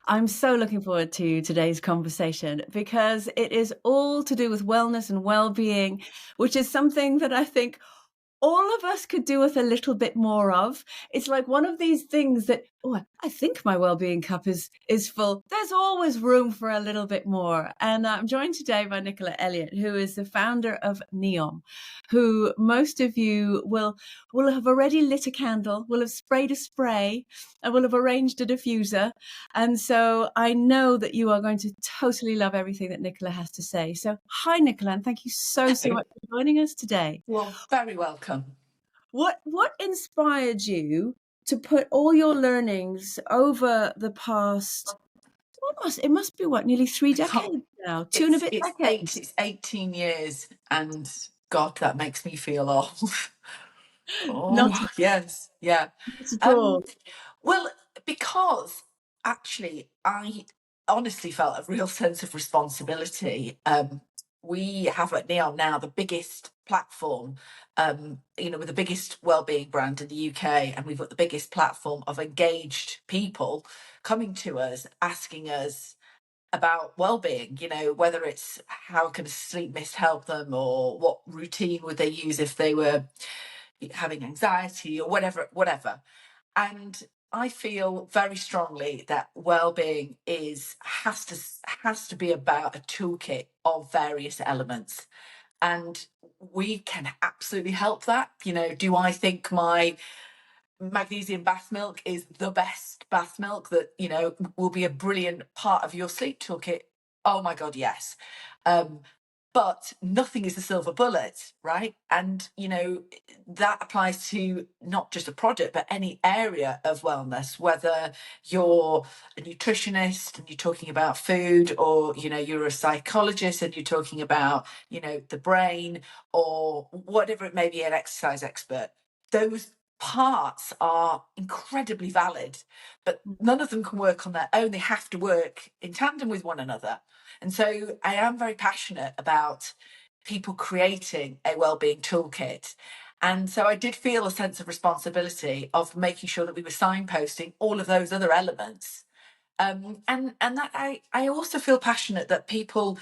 I'm so looking forward to today's conversation because it is all to do with wellness and well-being, which is something that I think all of us could do with a little bit more of. It's like one of these things that, oh, I think my well-being cup is full. There's always room for a little bit more. And I'm joined today by Nicola Elliott, who is the founder of NEOM, who most of you will have already lit a candle, will have sprayed a spray, and will have arranged a diffuser. And so I know that you are going to totally love everything that Nicola has to say. So hi, Nicola, and thank you so much for joining us today. Well, very welcome. What inspired you to put all your learnings over the past, it must be what, nearly 3 decades now, two and a bit decades? It's 18 years, and God, that makes me feel old. Not Oh, yes, yeah. at all. Well, because actually, I honestly felt a real sense of responsibility. We have at NEOM now the biggest platform, with the biggest wellbeing brand in the UK, and we've got the biggest platform of engaged people coming to us, asking us about well-being, whether it's how can a sleep mist help them, or what routine would they use if they were having anxiety, or whatever. And I feel very strongly that well-being has to be about a toolkit of various elements, and we can absolutely help that. Do I think my magnesium bath milk is the best bath milk that will be a brilliant part of your sleep toolkit? Oh my god, yes. But nothing is a silver bullet, right? And that applies to not just a product but any area of wellness, whether you're a nutritionist and you're talking about food, or you're a psychologist and you're talking about the brain, or whatever it may be, an exercise expert. Those parts are incredibly valid, but none of them can work on their own. They have to work in tandem with one another. And so I am very passionate about people creating a wellbeing toolkit. And so I did feel a sense of responsibility of making sure that we were signposting all of those other elements. And that I also feel passionate that people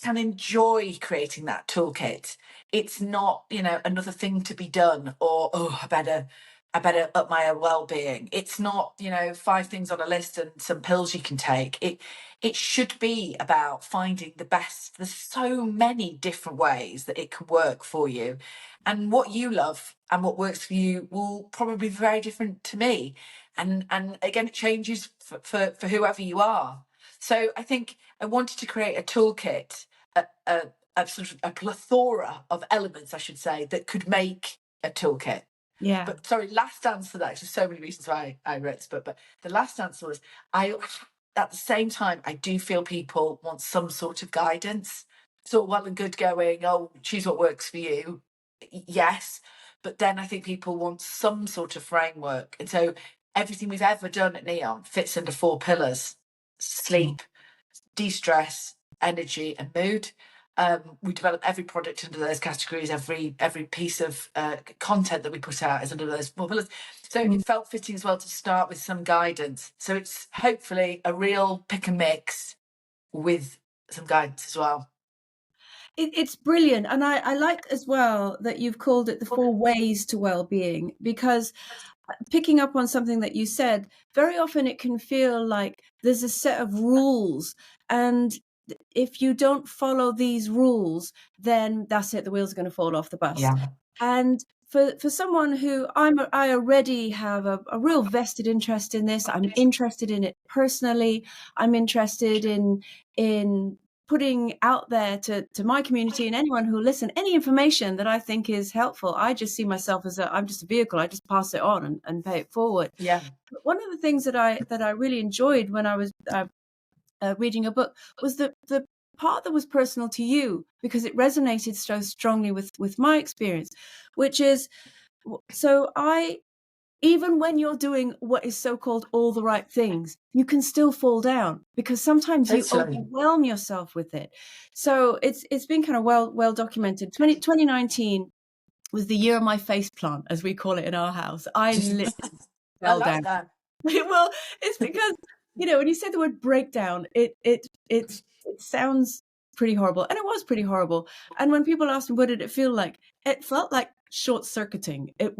can enjoy creating that toolkit. It's not, another thing to be done, or I better up my well-being. It's not, 5 things on a list and some pills you can take. It should be about finding the best. There's so many different ways that it can work for you, and what you love and what works for you will probably be very different to me. And again, it changes for whoever you are. So I think I wanted to create a toolkit, a sort of a plethora of elements, I should say, that could make a toolkit. Yeah. But sorry, last answer to that, there's so many reasons why I wrote this book, but the last answer was, at the same time, I do feel people want some sort of guidance. It's all well and good going, oh, choose what works for you. Yes. But then I think people want some sort of framework. And so everything we've ever done at NEOM fits under 4 pillars: sleep, de-stress, energy, and mood. We develop every product under those categories. Every piece of content that we put out is under those 4 pillars. So it felt fitting as well to start with some guidance. So it's hopefully a real pick and mix with some guidance as well. It's brilliant. And I like as well that you've called it the 4 ways to well-being, because picking up on something that you said, very often it can feel like there's a set of rules, and if you don't follow these rules, then that's it, the wheels are going to fall off the bus. Yeah. And for someone who I already have a real vested interest in this. I'm interested in it personally. I'm interested in putting out there to my community and anyone who will listen any information that I think is helpful. I just see myself as I'm just a vehicle. I just pass it on and pay it forward. Yeah. But one of the things that I really enjoyed when I was reading a book was the part that was personal to you, because it resonated so strongly with my experience, which is, so even when you're doing what is so-called all the right things, you can still fall down, because sometimes you overwhelm yourself with it. So it's been kind of well documented. 2019 was the year of my face plant, as we call it in our house. I literally fell down. That. Well, it's because when you say the word breakdown, it sounds pretty horrible, and it was pretty horrible. And when people asked me, "What did it feel like?" It felt like short-circuiting. It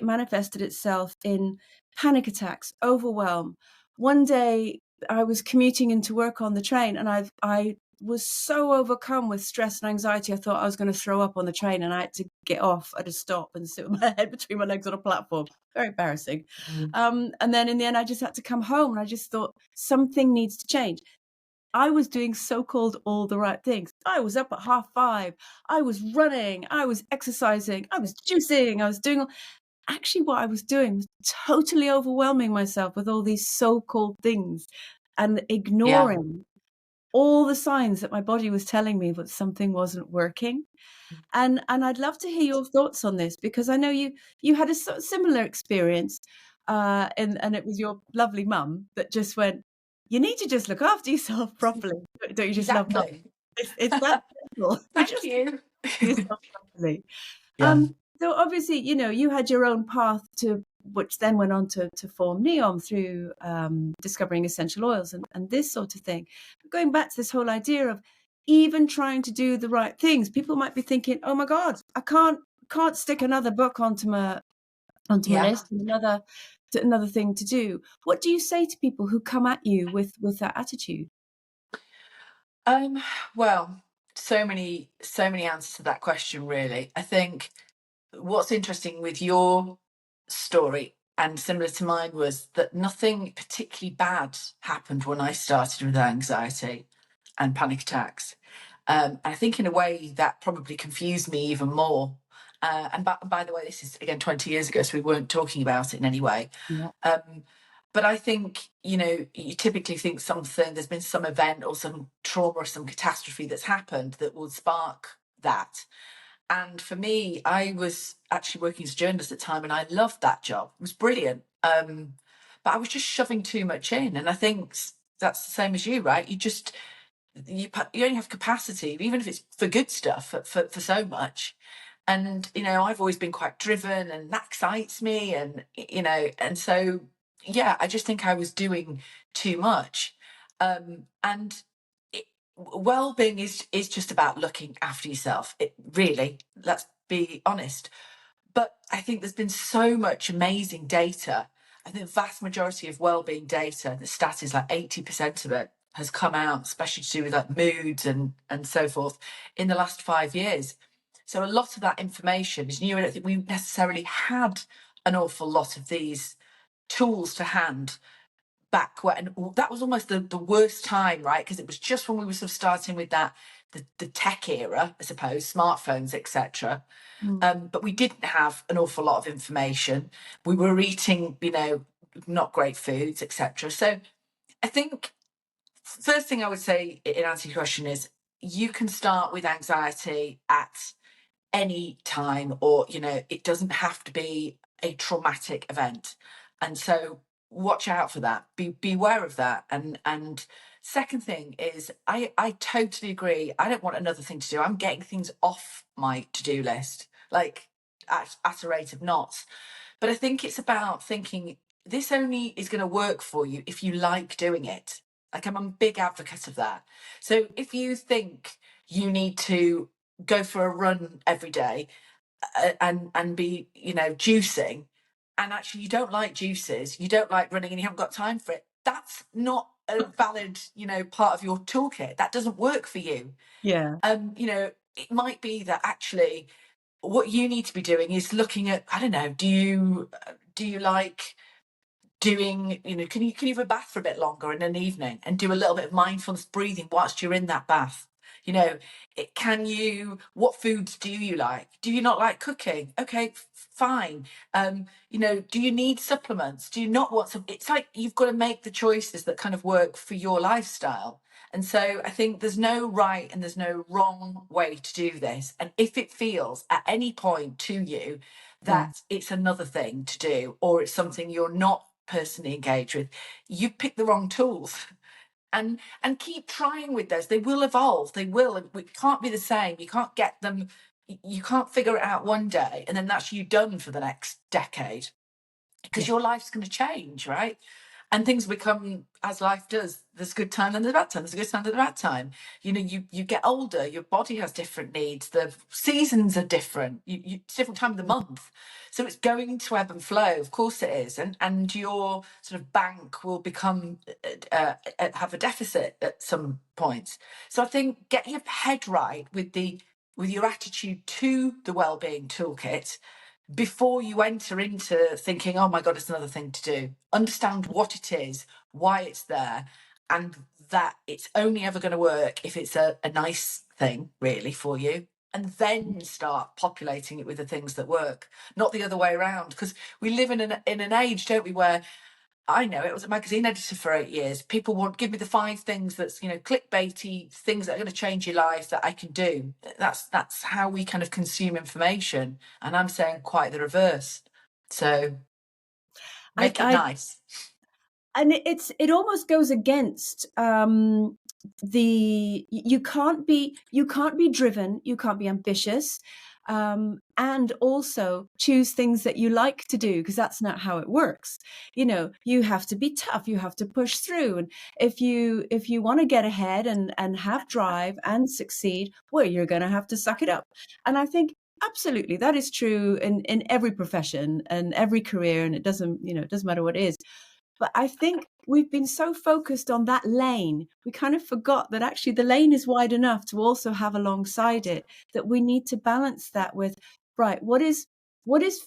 manifested itself in panic attacks, overwhelm. One day, I was commuting into work on the train, and I was so overcome with stress and anxiety, I thought I was gonna throw up on the train, and I had to get off at a stop and sit with my head between my legs on a platform. Very embarrassing. Mm. And then in the end, I just had to come home, and I just thought something needs to change. I was doing so-called all the right things. I was up at 5:30. I was running. I was exercising. I was juicing. I was doing actually what I was doing was totally overwhelming myself with all these so-called things and Yeah. ignoring all the signs that my body was telling me that something wasn't working. And I'd love to hear your thoughts on this because I know you had a similar experience, and it was your lovely mum that just went, "You need to just look after yourself properly." Don't you just love that? Exactly. It's that simple. You Thank just you. look after yourself properly. Yeah. Um, so obviously, you had your own path to which then went on to form NEOM through discovering essential oils and this sort of thing. But going back to this whole idea of even trying to do the right things, people might be thinking, "Oh my God, I can't stick another book onto my Yeah. list, and another thing to do." What do you say to people who come at you with that attitude? Um, well, so many answers to that question, really. I think what's interesting with your story and similar to mine was that nothing particularly bad happened when I started with anxiety and panic attacks. I think in a way that probably confused me even more. And by the way, this is again 20 years ago, so we weren't talking about it in any way. Yeah. Um, but I think, you typically think there's been some event or some trauma or some catastrophe that's happened that will spark that. And for me, I was actually working as a journalist at the time and I loved that job. It was brilliant. But I was just shoving too much in. And I think that's the same as you, right? You only have capacity, even if it's for good stuff, for so much. And I've always been quite driven, and that excites me, and so yeah, I just think I was doing too much. And well-being is just about looking after yourself. It really, let's be honest. But I think there's been so much amazing data. I think the vast majority of well-being data, the stat is like 80% of it has come out, especially to do with like moods and so forth, in the last 5 years. So a lot of that information is new. I don't think we necessarily had an awful lot of these tools to hand back when that was almost the worst time, right? Because it was just when we were sort of starting with the tech era, I suppose, smartphones, etc. Mm. But we didn't have an awful lot of information. We were eating, not great foods, etc. So I think first thing I would say in answer to your question is you can start with anxiety at any time, or it doesn't have to be a traumatic event. And so watch out for that, be aware of that. And second thing is I totally agree. I don't want another thing to do. I'm getting things off my to-do list, like at a rate of knots. But I think it's about thinking this only is going to work for you if you like doing it. Like, I'm a big advocate of that. So if you think you need to go for a run every day, and be juicing, and actually you don't like juices, you don't like running, and you haven't got time for it, that's not a valid part of your toolkit. That doesn't work for you. Yeah. It might be that actually what you need to be doing is looking at, I don't know, do you like doing, can you have a bath for a bit longer in an evening and do a little bit of mindfulness breathing whilst you're in that bath? You know, what foods do you like? Do you not like cooking? Okay, fine. Do you need supplements? Do you not want some? It's like you've got to make the choices that kind of work for your lifestyle. And so I think there's no right and there's no wrong way to do this. And if it feels at any point to you Yeah. that it's another thing to do, or it's something you're not personally engaged with, you've picked the wrong tools. And keep trying with those. They will evolve. They will. It can't be the same. You can't get them. You can't figure it out one day and then that's you done for the next decade, Yeah. because your life's going to change, right? And things become, as life does, there's a good time and there's a bad time, there's a good time and a bad time. You get older, your body has different needs, the seasons are different, it's a different time of the month, so it's going to ebb and flow, of course it is. And your sort of bank will become have a deficit at some points. So I think get your head right with your attitude to the wellbeing toolkit before you enter into thinking, oh my God, it's another thing to do. Understand what it is, why it's there, and that it's only ever going to work if it's a nice thing, really, for you. And then start populating it with the things that work, not the other way around. Because we live in an age, don't we, where I know it was a magazine editor for 8 years. People want give me the 5 things that's clickbaity things that are going to change your life that I can do. That's how we kind of consume information, and I'm saying quite the reverse. So make it I nice. and it almost goes against you can't be driven, you can't be ambitious, and also choose things that you like to do, because that's not how it works. You have to be tough, you have to push through, and if you want to get ahead and have drive and succeed, well, you're going to have to suck it up. And I think absolutely that is true in every profession and every career, and it doesn't matter what it is. But I think we've been so focused on that lane, we kind of forgot that actually the lane is wide enough to also have alongside it, that we need to balance that with, right, what is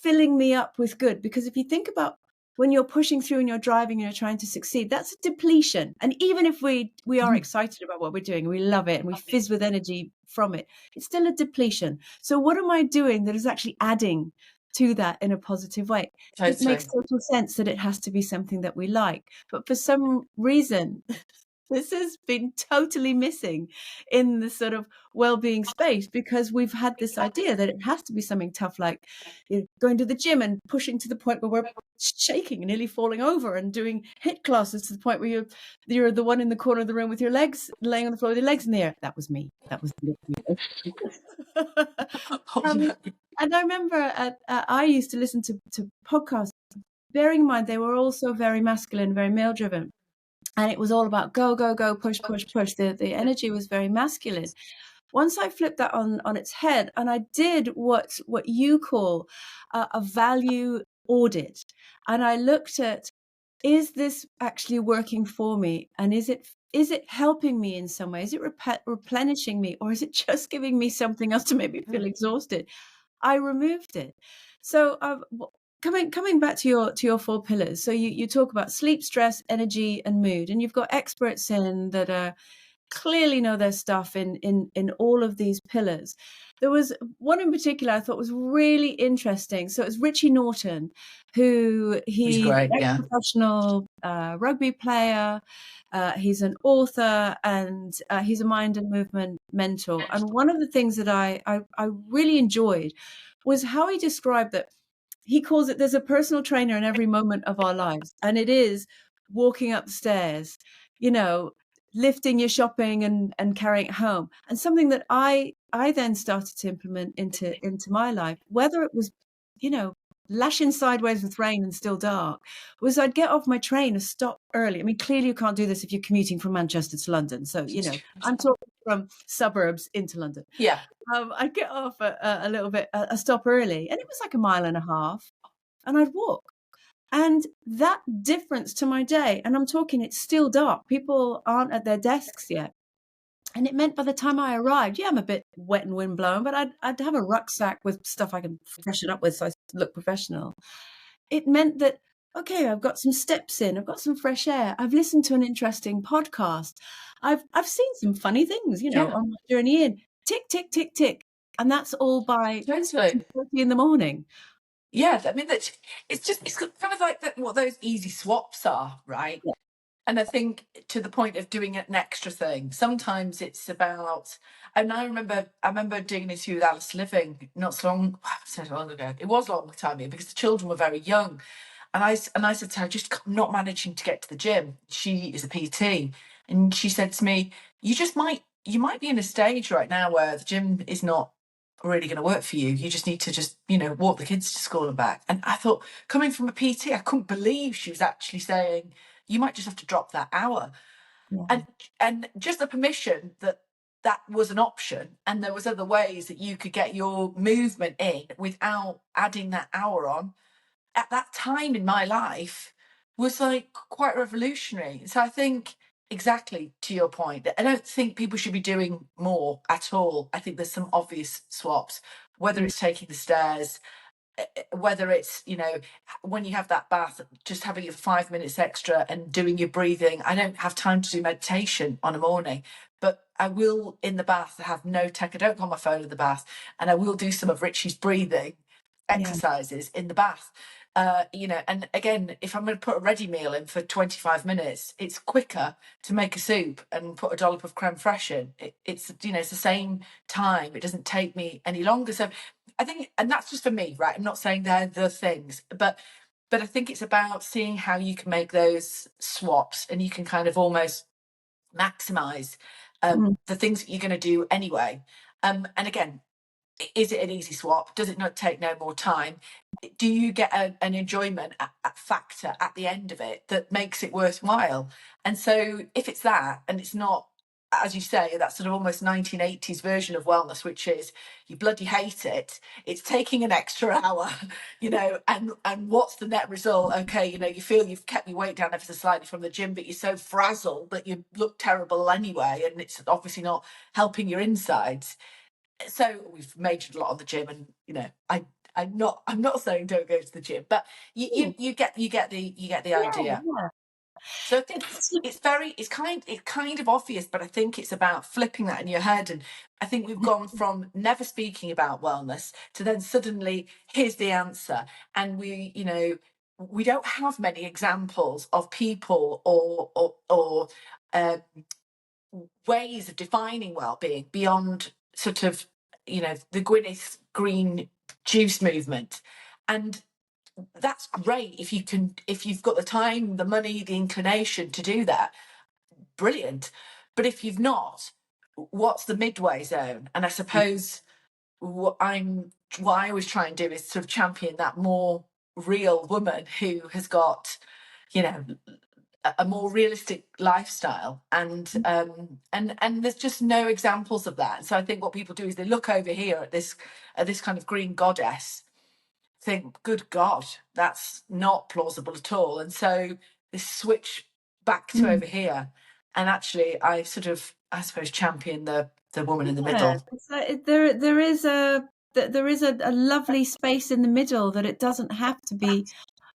filling me up with good? Because if you think about when you're pushing through and you're driving and you're trying to succeed, that's a depletion. And even if we are excited about what we're doing, we love it and we fizz with energy from it, it's still a depletion. So what am I doing that is actually adding to that in a positive way? It Totally. makes total sense that it has to be something that we like. But for some reason, this has been totally missing in the sort of well-being space, because we've had this idea that it has to be something tough, like going to the gym and pushing to the point where we're shaking and nearly falling over, and doing HIIT classes to the point where you're the one in the corner of the room with your legs laying on the floor with your legs in the air. That was me. That was literally me. Oh, um, no. and I remember I used to listen to podcasts, bearing in mind they were also very masculine, very male driven. And it was all about go, go, go, push, push, push. The energy was very masculine. Once I flipped that on its head, and I did what you call a value audit, and I looked at, is this actually working for me, and is it helping me in some way? Is it replenishing me, or is it just giving me something else to make me feel exhausted? I removed it. So coming back to your 4 pillars. So you talk about sleep, stress, energy, and mood, and you've got experts in that are clearly know their stuff in all of these pillars. There was one in particular I thought was really interesting. So it's Richie Norton, who He's he's great, yeah. ex-professional rugby player. He's an author, and he's a mind and movement mentor. And one of the things that I really enjoyed was how he described that. He calls it, there's a personal trainer in every moment of our lives, and it is walking up the stairs, you know, lifting your shopping and carrying it home. And something that I then started to implement into my life, whether it was, you know, lashing sideways with rain and still dark, was I'd get off my train and stop early. I mean, clearly you can't do this if you're commuting from Manchester to London. So, I'm talking from suburbs into London. Yeah. I'd get off a little bit, a stop early, and it was like a mile and a half, and I'd walk. And that difference to my day, and I'm talking, it's still dark. People aren't at their desks yet. And it meant by the time I arrived, yeah, I'm a bit wet and windblown, but I'd have a rucksack with stuff I can freshen up with so I look professional. It meant that, okay, I've got some steps in, I've got some fresh air, I've listened to an interesting podcast, I've seen some funny things, Yeah. on my journey in. Tick, tick, tick, tick. And that's all by Totally. 2:30 in the morning. Yeah, I mean it's kind of like what those easy swaps are, right? Yeah. And I think to the point of doing an extra thing, sometimes it's about. And I remember doing an interview with Alice Living not so long, so long ago. It was a long time ago because the children were very young, and I said to her, just not managing to get to the gym. She is a PT, and she said to me, you might be in a stage right now where the gym is not really going to work for you. You just need to walk the kids to school and back. And I thought, coming from a PT, I couldn't believe she was actually saying you might just have to drop that hour. Yeah. And just the permission that that was an option, and there was other ways that you could get your movement in without adding that hour on at that time in my life was like quite revolutionary. So I think, exactly to your point, I don't think people should be doing more at all. I think there's some obvious swaps, whether Mm. it's taking the stairs, whether it's, you know, when you have that bath, just having your 5 minutes extra and doing your breathing. I don't have time to do meditation on a morning, but I will in the bath have no tech. I don't go on my phone in the bath, and I will do some of Richie's breathing Yeah. exercises in the bath. You know, and again, if I'm going to put a ready meal in for 25 minutes, it's quicker to make a soup and put a dollop of creme fraiche in. It's, you know, it's the same time. It doesn't take me any longer. So I think, and that's just for me, right? I'm not saying they're the things, but I think it's about seeing how you can make those swaps, and you can kind of almost maximize Mm. the things that you're going to do anyway. And again, is it an easy swap? Does it not take no more time? Do you get an enjoyment factor at the end of it that makes it worthwhile? And so if it's that, and it's not, as you say, that sort of almost 1980s version of wellness, which is you bloody hate it, it's taking an extra hour, you know, and what's the net result? Okay, you know, you feel you've kept your weight down ever so slightly from the gym, but you're so frazzled that you look terrible anyway, and it's obviously not helping your insides. So we've majored a lot on the gym, and you know, I'm not saying don't go to the gym, but Mm. you get the Yeah, idea. yeah. So I think It's it's kind of obvious, but I think it's about flipping that in your head. And I think we've gone from never speaking about wellness to then suddenly here's the answer. And we, you know, we don't have many examples of people or um, ways of defining well-being beyond sort of, you know, the Gwyneth green juice movement. And that's great if you can, if you've got the time, the money, the inclination to do that, brilliant. But if you've not, what's the midway zone? And I suppose what I always try and do is sort of champion that more real woman who has got, you know, a more realistic lifestyle, and there's just no examples of that. So I think what people do is they look over here at this kind of green goddess, think, good God, that's not plausible at all. And so they switch back to mm. over here. And actually I sort of, I suppose, champion the woman in the Yeah, middle. it's there is there is a lovely space in the middle, that it doesn't have to be,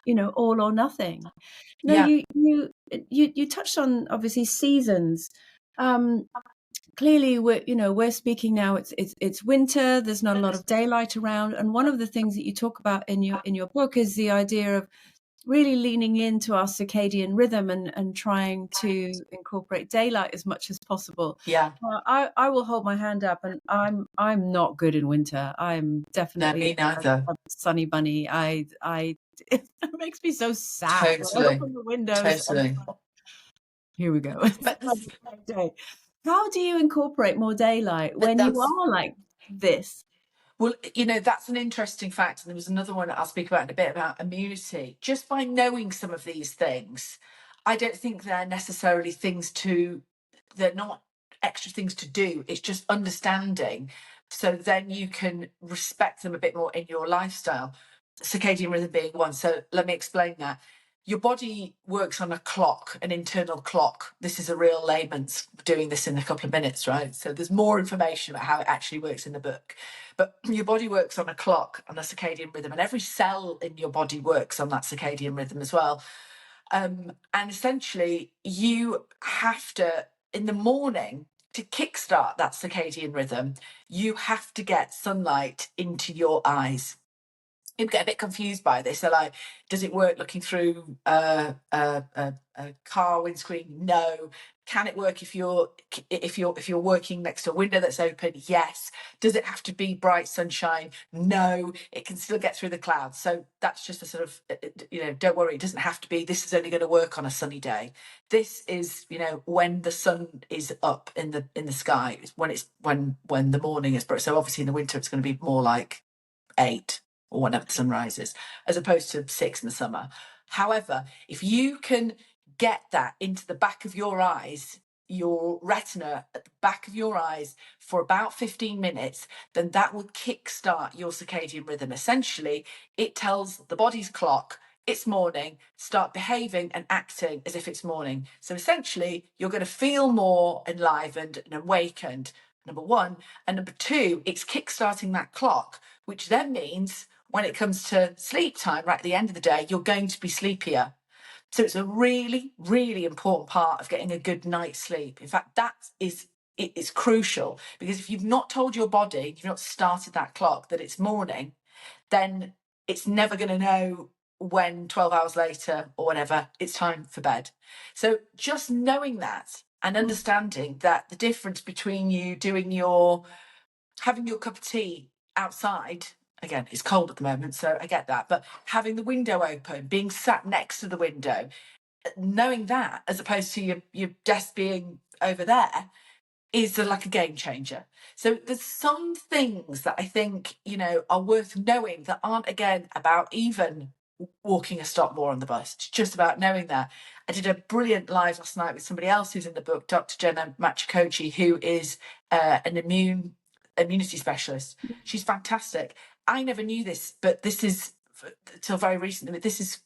you know, all or nothing. No, Yeah, you touched on obviously seasons. Um, Clearly, we're speaking now. It's winter. There's not a lot of daylight around, and one of the things that you talk about in your book is the idea of really leaning into our circadian rhythm, and trying to incorporate daylight as much as possible. yeah. I will hold my hand up, and I'm not good in winter. I'm No, definitely me neither. a sunny bunny. It makes me so sad when I Totally, open the windows and it's totally. like, here we go. It's But another great day. How do you incorporate more daylight when you that's, are like this? well, you know, that's an interesting fact. And there was another one that I'll speak about in a bit about immunity. Just by knowing some of these things, I don't think they're necessarily things to, they're not extra things to do. It's just understanding. So then you can respect them a bit more in your lifestyle. Circadian rhythm being one. So let me explain that. Your body works on a clock, an internal clock. This is a real layman's doing this in a couple of minutes, right? So there's more information about how it actually works in the book. But your body works on a clock, on a circadian rhythm, and every cell in your body works on that circadian rhythm as well. And essentially, you have to, in the morning, to kickstart that circadian rhythm, you have to get sunlight into your eyes. People get a bit confused by this. They're like, does it work looking through a car windscreen? No. Can it work if you're working next to a window that's open? Yes. Does it have to be bright sunshine? No. It can still get through the clouds. So that's just a sort of, you know, don't worry, it doesn't have to be, this is only going to work on a sunny day. This is, you know, when the sun is up in the sky, when it's when the morning is bright. So obviously in the winter it's going to be more like 8 or whenever the sun rises, as opposed to 6 in the summer. However, if you can get that into the back of your eyes, your retina at the back of your eyes for about 15 minutes, then that will kickstart your circadian rhythm. Essentially, it tells the body's clock it's morning, start behaving and acting as if it's morning. So essentially, you're going to feel more enlivened and awakened, number one. And number two, it's kickstarting that clock, which then means when it comes to sleep time, right at the end of the day, you're going to be sleepier. So it's a really, really important part of getting a good night's sleep. In fact, it is crucial, because if you've not told your body, you've not started that clock that it's morning, then it's never going to know when 12 hours later or whatever it's time for bed. So just knowing that and understanding that the difference between you having your cup of tea outside, again, it's cold at the moment, so I get that, but having the window open, being sat next to the window, knowing that as opposed to your desk being over there is like a game changer. So there's some things that I think, are worth knowing that aren't, again, about even walking a stop more on the bus. It's just about knowing that. I did a brilliant live last night with somebody else who's in the book, Dr. Jenna Machakochi, who is an immunity specialist. She's fantastic. I never knew this, but this is, till very recently, this is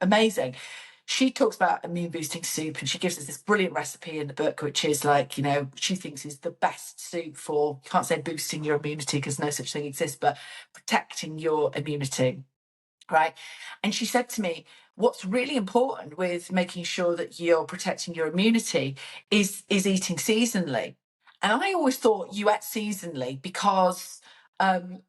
amazing. She talks about immune boosting soup, and she gives us this brilliant recipe in the book, which is like, she thinks is the best soup for, you can't say boosting your immunity because no such thing exists, but protecting your immunity. Right. And she said to me, what's really important with making sure that you're protecting your immunity is eating seasonally. And I always thought you ate seasonally because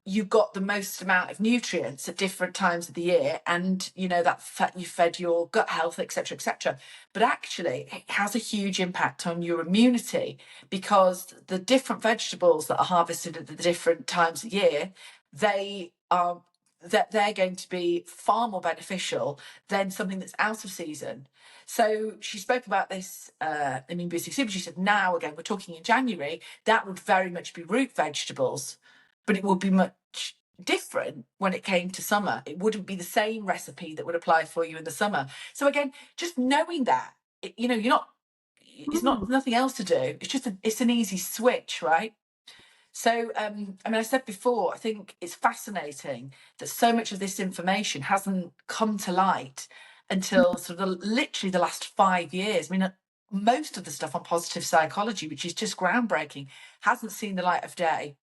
you got the most amount of nutrients at different times of the year, and that you fed your gut health, etc., etc. But actually it has a huge impact on your immunity, because the different vegetables that are harvested at the different times of year, they're going to be far more beneficial than something that's out of season. So she spoke about this immune boosting soup. She said, now again, we're talking in January, that would very much be root vegetables, but it would be much different when it came to summer. It wouldn't be the same recipe that would apply for you in the summer. So again, just knowing that, you're not, it's not nothing else to do. It's just it's an easy switch, right? So, I said before, I think it's fascinating that so much of this information hasn't come to light until sort of literally the last 5 years. Most of the stuff on positive psychology, which is just groundbreaking, hasn't seen the light of day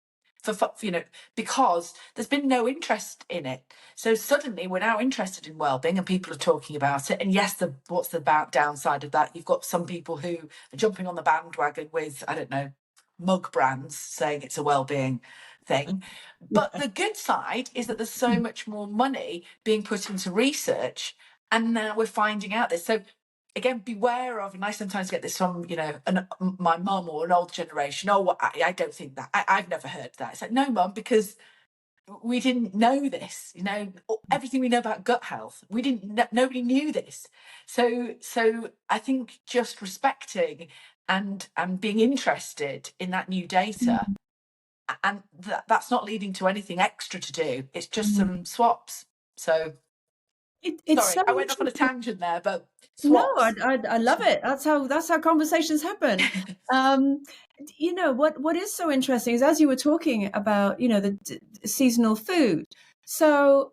because there's been no interest in it. So suddenly we're now interested in wellbeing, and people are talking about it. And yes, what's the downside of that? You've got some people who are jumping on the bandwagon with, I don't know, mug brands saying it's a well-being thing. But the good side is that there's so much more money being put into research, and now we're finding out this. So again, beware of, and I sometimes get this from, my mum or an old generation, I don't think that, I've never heard that. It's like, no, mum, because we didn't know this, everything we know about gut health, nobody knew this. So I think just respecting and being interested in that new data, and that's not leading to anything extra to do. It's just some swaps. So It's sorry, so I went off on a interesting. tangent there, but No, swaps. I love it. That's how conversations happen. Um, what is so interesting is, as you were talking about, the seasonal food. So,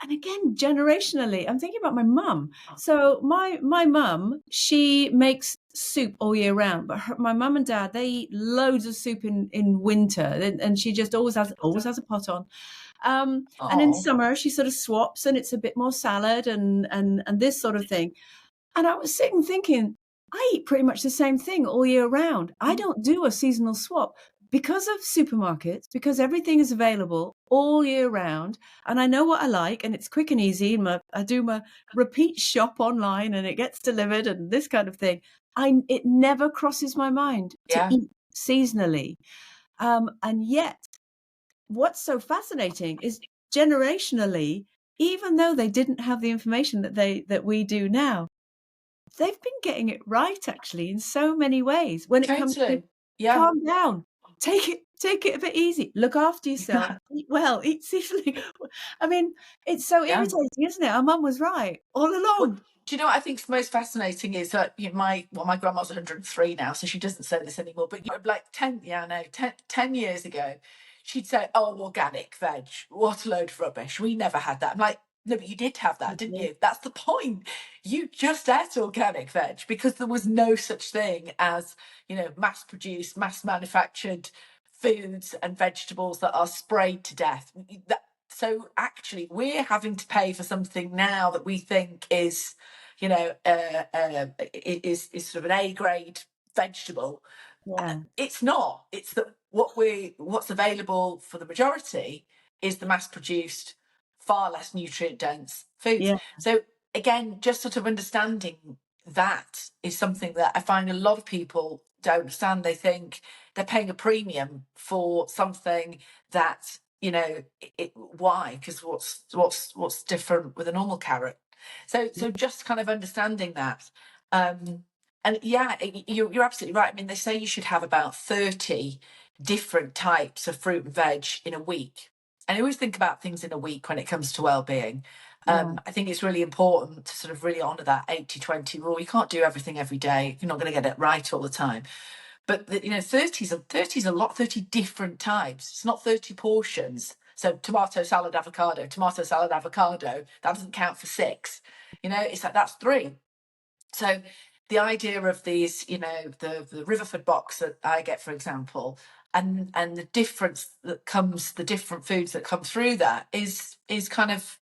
and again, generationally, I'm thinking about my mum. So my mum, she makes soup all year round, but my mum and dad, they eat loads of soup in winter, and she just always has a pot on. And in Oh, summer, she sort of swaps, and it's a bit more salad and this sort of thing. And I was sitting thinking, I eat pretty much the same thing all year round. I don't do a seasonal swap because of supermarkets, because everything is available all year round. And I know what I like, and it's quick and easy. And I do my repeat shop online, and it gets delivered and this kind of thing. It never crosses my mind to yeah. eat seasonally. And yet, what's so fascinating is, generationally, even though they didn't have the information that we do now, they've been getting it right, actually, in so many ways when it comes to Totally. Yeah. calm down, take it a bit easy, look after yourself, eat well, eat seasonally. I mean, it's so Yeah. irritating, isn't it? Our mum was right all Well, along. Do you know what I think's most fascinating is that my grandma's 103 now, so she doesn't say this anymore. But like 10 years ago, she'd say, "Oh, organic veg, what a load of rubbish. We never had that." I'm like, "No, but you did have that, didn't Mhm. you? That's the point. You just ate organic veg because there was no such thing as mass produced, mass manufactured foods and vegetables that are sprayed to death. So actually, we're having to pay for something now that we think is is sort of an A grade vegetable. Yeah, It's not. It's that what's available for the majority is the mass produced, far less nutrient dense foods. yeah, So again, just sort of understanding that is something that I find a lot of people don't understand. They think they're paying a premium for something that why? Because what's different with a normal carrot? So just kind of understanding that. Um, and yeah, you're absolutely right. I mean, they say you should have about 30 different types of fruit and veg in a week. And I always think about things in a week when it comes to well-being. yeah. I think it's really important to sort of really honour that 80-20 rule. You can't do everything every day. You're not going to get it right all the time. But 30's a lot, 30 different types. It's not 30 portions. So tomato salad, avocado, that doesn't count for six. It's like that's three. So the idea of these, the Riverford box that I get, for example, and the difference that comes, the different foods that come through that is kind of,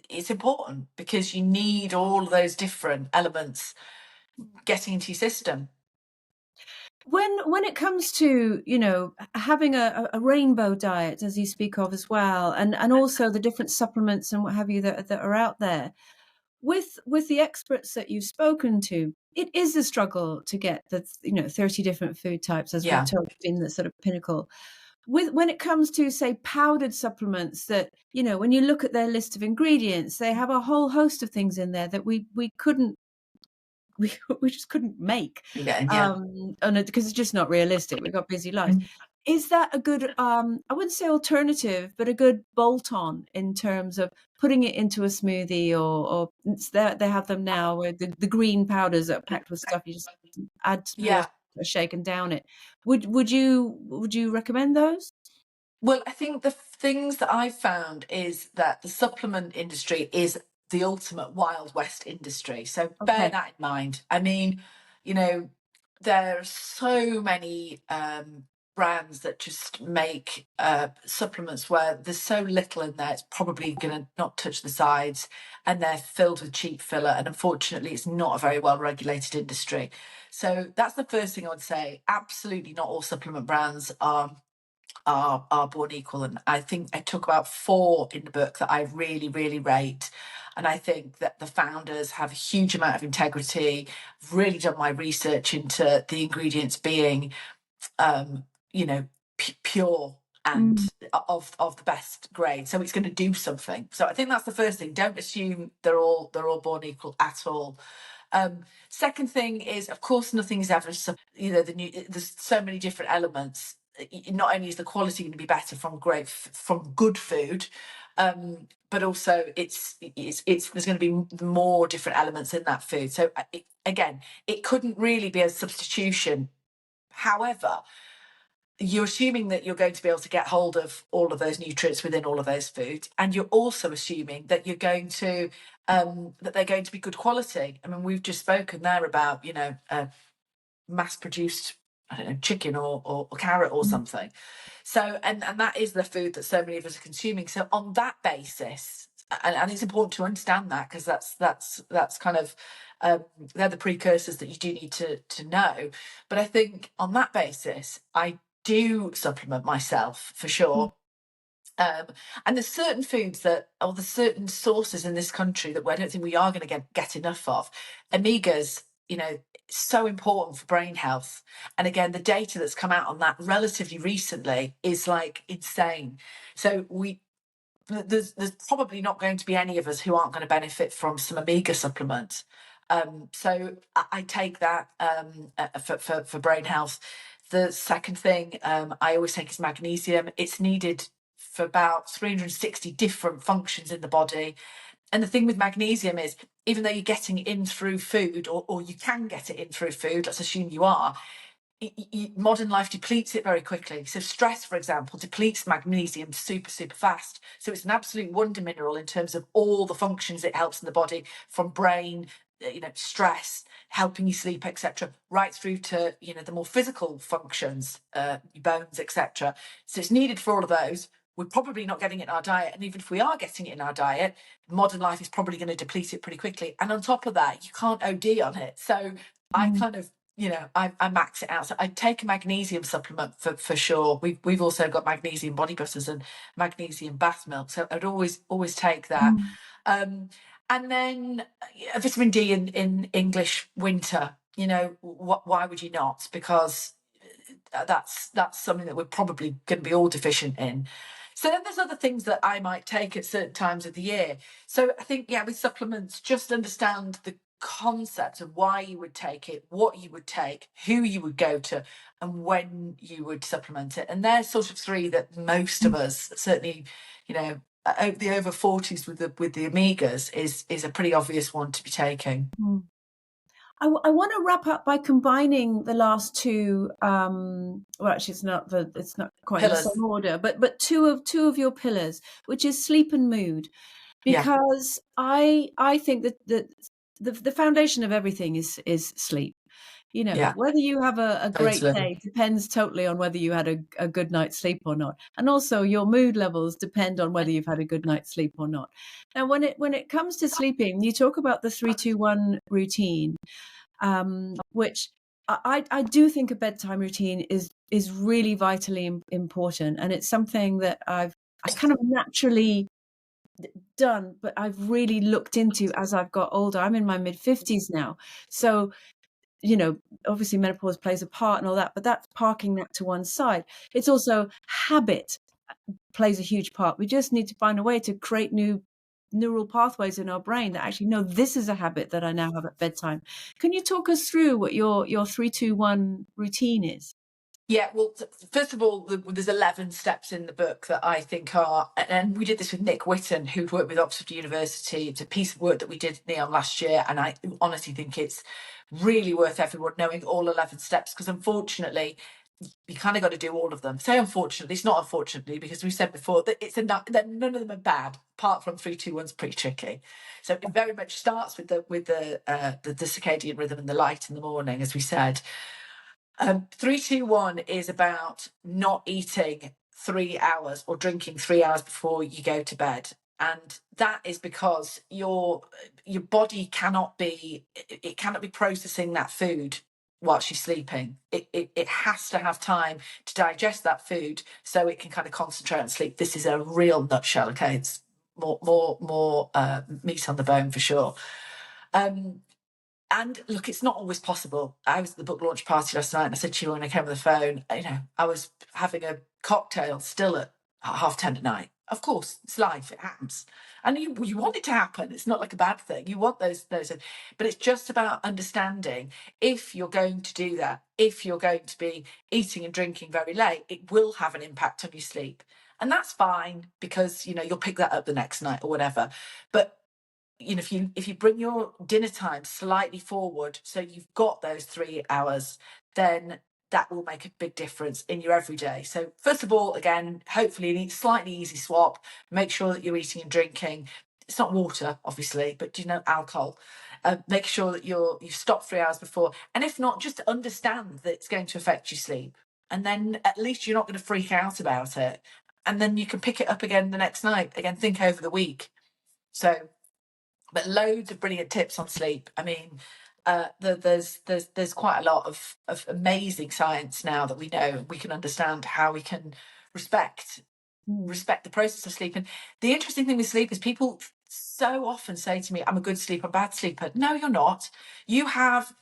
it's important because you need all of those different elements getting into your system. When it comes to, having a rainbow diet, as you speak of as well, and also the different supplements and what have you that are out there, with the experts that you've spoken to, it is a struggle to get the 30 different food types, as we've Yeah, talked in the sort of pinnacle. When it comes to, say, powdered supplements that, when you look at their list of ingredients, they have a whole host of things in there that we couldn't we we just couldn't make, yeah. because it's just not realistic. We've got busy lives. Mhm. Is that a good, I wouldn't say alternative, but a good bolt on in terms of putting it into a smoothie, or it's there, they have them now where the green powders that are packed with stuff, you just add Yeah. water, shake and down it. Would you recommend those? Well, I think the things that I've found is that the supplement industry is the ultimate Wild West industry. So bear Okay. that in mind. I mean, you know, there are so many brands that just make supplements where there's so little in there, it's probably going to not touch the sides, and they're filled with cheap filler. And unfortunately, it's not a very well regulated industry. So that's the first thing I would say. Absolutely not all supplement brands are born equal. And I think I talk about four in the book that I really, really rate. And I think that the founders have a huge amount of integrity. I've really done my research into the ingredients being, um, pure and Mm. of the best grade. So it's going to do something. So I think that's the first thing. Don't assume they're all born equal at all. Second thing is, of course, nothing is ever, there's so many different elements. Not only is the quality going to be better from from good food, but also there's going to be more different elements in that food. So again, it couldn't really be a substitution. However, you're assuming that you're going to be able to get hold of all of those nutrients within all of those foods, and you're also assuming that you're going to that they're going to be good quality. I mean, we've just spoken there about mass produced, I don't know, chicken or carrot or Mm. something. So and that is the food that so many of us are consuming. So on that basis, and it's important to understand that, because that's kind of they're the precursors that you do need to know. But I think on that basis, I do supplement myself for Mm. sure. Um, and there's certain foods that, or there's certain sources in this country that I don't think we are going to get enough of. Omegas, so important for brain health. And again, the data that's come out on that relatively recently is like insane. So there's probably not going to be any of us who aren't going to benefit from some omega supplement. So I take that for brain health. The second thing I always take is magnesium. It's needed for about 360 different functions in the body. And the thing with magnesium is, even though you're getting it in through food, or you can get it in through food, let's assume you are, modern life depletes it very quickly. So stress, for example, depletes magnesium super, super fast. So it's an absolute wonder mineral in terms of all the functions it helps in the body, from brain, stress, helping you sleep, etc., right through to, the more physical functions, your bones, etc. So it's needed for all of those. We're probably not getting it in our diet. And even if we are getting it in our diet, modern life is probably going to deplete it pretty quickly. And on top of that, you can't OD on it. So I kind of, I max it out. So I take a magnesium supplement for sure. We've also got magnesium body butters and magnesium bath milk. So I'd always take that. And then vitamin D in English winter. Why would you not? Because that's something that we're probably going to be all deficient in. So then there's other things that I might take at certain times of the year. So I think, with supplements, just understand the concept of why you would take it, what you would take, who you would go to, and when you would supplement it. And there's sort of three that most of us, certainly, the over 40s with the omegas is a pretty obvious one to be taking. I want to wrap up by combining the last two. Well, actually, it's not quite in the Pillars. same order, but two of your pillars, which is sleep and mood, Yeah. because I think that the foundation of everything is sleep. Yeah. Whether you have a great Totally. day depends totally on whether you had a good night's sleep or not. And also your mood levels depend on whether you've had a good night's sleep or not. Now, when it comes to sleeping, you talk about the 3-2-1 routine, which I do think a bedtime routine is really vitally important. And it's something that I kind of naturally done, but I've really looked into as I've got older. I'm in my mid-50s now. So obviously menopause plays a part and all that, but that's parking that to one side. It's also habit plays a huge part. We just need to find a way to create new neural pathways in our brain that actually know this is a habit that I now have at bedtime. Can you talk us through what your 3-2-1 routine is? Yeah, well, first of all, there's 11 steps in the book that I think are, and we did this with Nick Whitten, who'd worked with Oxford University. It's a piece of work that we did at NEOM last year, and I honestly think it's really worth everyone knowing all 11 steps, because unfortunately, you kind of got to do all of them. Say unfortunately, it's not unfortunately, because we said before that that none of them are bad, apart from 3-2-1's pretty tricky. So it very much starts with the circadian rhythm and the light in the morning, as we said. 3-2-1 is about not eating 3 hours or drinking 3 hours before you go to bed. And that is because your body cannot be processing that food whilst you're sleeping. It has to have time to digest that food so it can kind of concentrate on sleep. This is a real nutshell, okay? It's more meat on the bone for sure. And look, it's not always possible. I was at the book launch party last night, and I said to you when I came on the phone, I was having a cocktail still at 10:30 at night. Of course, it's life; it happens, and you want it to happen. It's not like a bad thing. You want those, but it's just about understanding if you're going to do that. If you're going to be eating and drinking very late, it will have an impact on your sleep, and that's fine because you'll pick that up the next night or whatever. But if you bring your dinner time slightly forward, so you've got those 3 hours, then that will make a big difference in your everyday. So first of all, again, hopefully a slightly easy swap. Make sure that you're eating and drinking. It's not water, obviously, but alcohol. Make sure that you've stopped 3 hours before, and if not, just understand that it's going to affect your sleep, and then at least you're not going to freak out about it, and then you can pick it up again the next night. Again, think over the week. So. But loads of brilliant tips on sleep. I mean, there's quite a lot of amazing science now that we know. We can understand how we can respect the process of sleep. And the interesting thing with sleep is people so often say to me, "I'm a good sleeper, bad sleeper." No, you're not. You have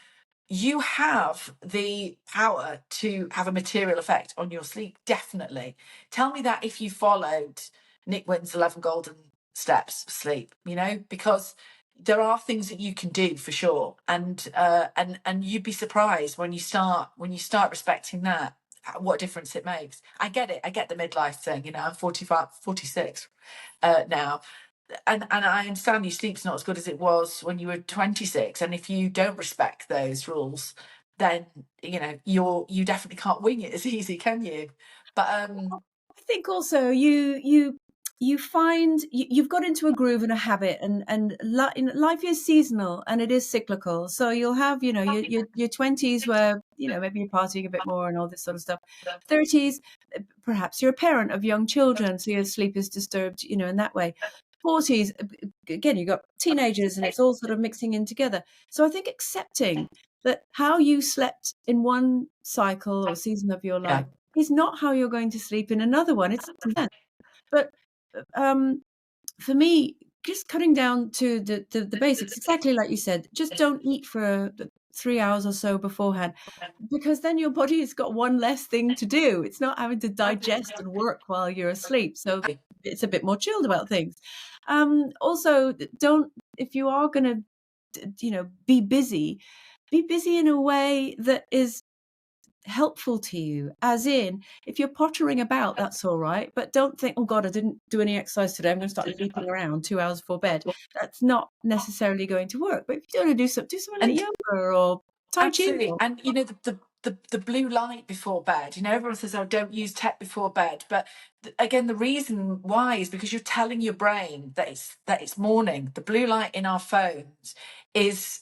the power to have a material effect on your sleep. Definitely. Tell me that if you followed Nick Whitten's 11 golden steps of sleep, because there are things that you can do for sure. And you'd be surprised when you start respecting that, what difference it makes. I get it. I get the midlife thing. I'm 45, 46 now. and I understand your sleep's not as good as it was when you were 26, and if you don't respect those rules, then you definitely can't wing it as easy, can you? But I think also you find you've got into a groove and a habit, and life is seasonal and it is cyclical. So you'll have your 20s where maybe you're partying a bit more and all this sort of stuff. 30s, perhaps you're a parent of young children, so your sleep is disturbed, in that way. 40s, again, you've got teenagers and it's all sort of mixing in together. So I think accepting that how you slept in one cycle or season of your yeah, life is not how you're going to sleep in another one. It's but um, for me, just cutting down to the basics, exactly like you said, just don't eat for 3 hours or so beforehand, because then your body has got one less thing to do. It's not having to digest and work while you're asleep. So it's a bit more chilled about things. Also, don't, if you are going to, be busy in a way that is helpful to you, as in, if you're pottering about, that's all right, but don't think, oh god, I didn't do any exercise today, I'm going to start leaping around 2 hours before bed. That's not necessarily going to work. But if you want to do something like and yoga or tai chi absolutely, or, and the blue light before bed. Everyone says, "Oh, don't use tech before bed," but again, the reason why is because you're telling your brain that it's morning. The blue light in our phones is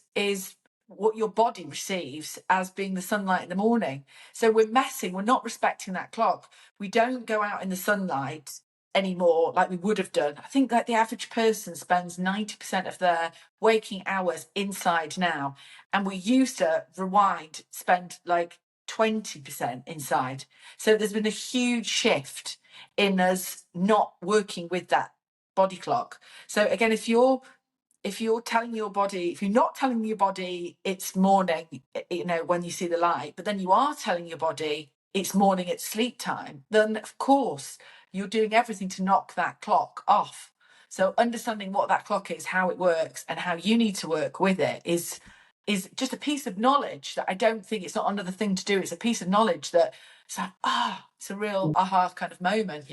what your body receives as being the sunlight in the morning. So we're not respecting that clock. We don't go out in the sunlight anymore like we would have done. I think like the average person spends 90% of their waking hours inside now, and we used to spend like 20% inside. So there's been a huge shift in us not working with that body clock. So again, if you're telling your body, if you're not telling your body it's morning, when you see the light, but then you are telling your body it's morning at sleep time, then of course you're doing everything to knock that clock off. So understanding what that clock is, how it works, and how you need to work with it is just a piece of knowledge that I don't think, it's not another thing to do. It's a piece of knowledge that it's like, it's a real aha kind of moment,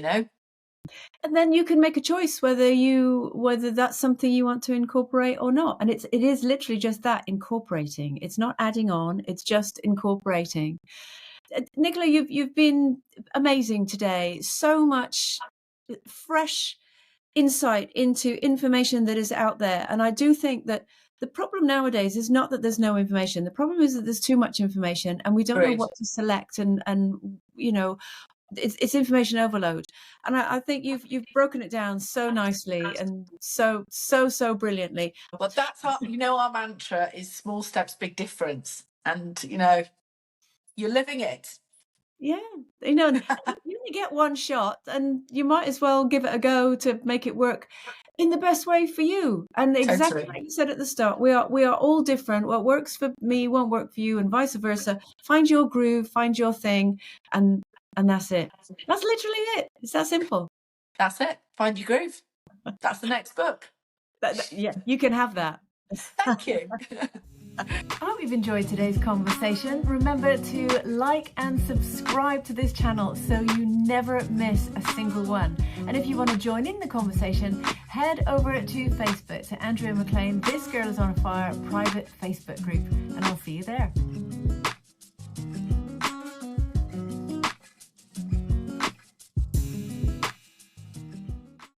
and then you can make a choice whether that's something you want to incorporate or not. And it is literally just that, incorporating. It's not adding on, it's just incorporating. Nicola, you've been amazing today. So much fresh insight into information that is out there. And I do think that the problem nowadays is not that there's no information. The problem is that there's too much information and we don't know Agreed. what to select, and it's information overload. And I think you've broken it down so nicely and so brilliantly. Well, that's our mantra is small steps, big difference. And, you're living it. Yeah, you only get one shot, and you might as well give it a go to make it work in the best way for you. And exactly Totally. like you said at the start, we are all different. What works for me won't work for you, and vice versa. Find your groove, find your thing, and that's it. That's literally it. It's that simple. That's it. Find your groove. That's the next book. Yeah, you can have that. Thank you. I hope you've enjoyed today's conversation. Remember to like and subscribe to this channel so you never miss a single one. And if you want to join in the conversation, head over to Facebook to Andrea McLean, This Girl is on Fire private Facebook group, and I'll see you there.